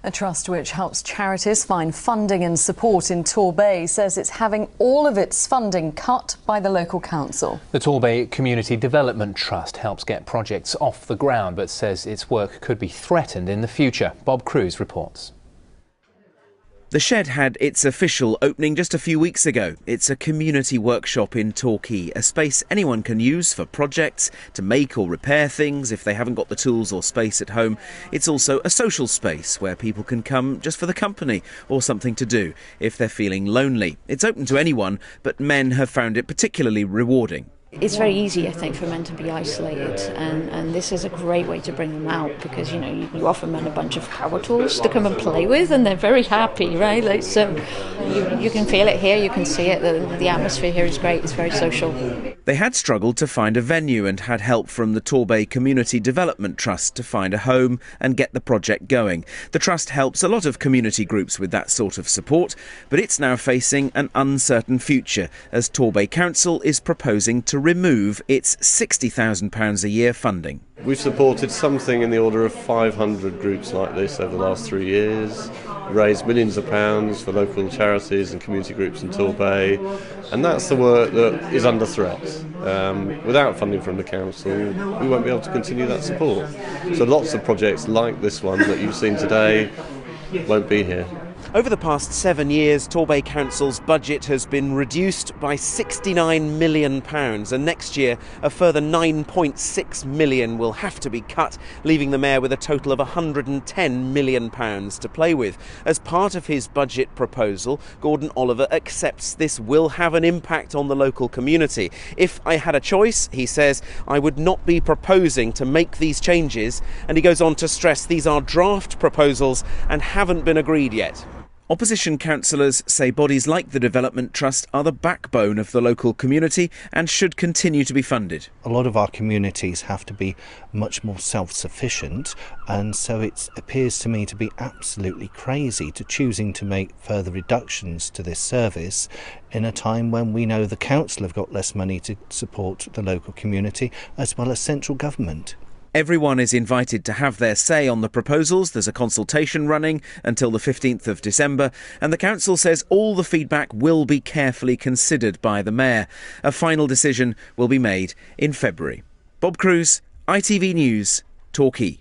A trust which helps charities find funding and support in Torbay says it's having all of its funding cut by the local council. The Torbay Community Development Trust helps get projects off the ground but says its work could be threatened in the future. Bob Cruz reports. The shed had its official opening just a few weeks ago. It's a community workshop in Torquay, a space anyone can use for projects, to make or repair things if they haven't got the tools or space at home. It's also a social space where people can come just for the company or something to do if they're feeling lonely. It's open to anyone, but men have found it particularly rewarding. It's very easy, I think, for men to be isolated, and this is a great way to bring them out because, you know, you offer men a bunch of power tools to come and play with and they're very happy, right? Like, so you can feel it here, you can see it, the atmosphere here is great, it's very social. They had struggled to find a venue and had help from the Torbay Community Development Trust to find a home and get the project going. The Trust helps a lot of community groups with that sort of support, but it's now facing an uncertain future as Torbay Council is proposing to remove its £60,000 a year funding. We've supported something in the order of 500 groups like this over the last 3 years, raised millions of pounds for local charities and community groups in Torbay, and that's the work that is under threat. Without funding from the council, we won't be able to continue that support. So lots of projects like this one that you've seen today won't be here. Over the past 7 years, Torbay Council's budget has been reduced by £69 million, and next year a further £9.6 million will have to be cut, leaving the Mayor with a total of £110 million to play with. As part of his budget proposal, Gordon Oliver accepts this will have an impact on the local community. If I had a choice, he says, I would not be proposing to make these changes, and he goes on to stress these are draft proposals and haven't been agreed yet. Opposition councillors say bodies like the Development Trust are the backbone of the local community and should continue to be funded. A lot of our communities have to be much more self-sufficient, and so it appears to me to be absolutely crazy to choosing to make further reductions to this service in a time when we know the council have got less money to support the local community as well as central government. Everyone is invited to have their say on the proposals. There's a consultation running until the 15th of December, and the council says all the feedback will be carefully considered by the Mayor. A final decision will be made in February. Bob Cruz, ITV News, Torquay.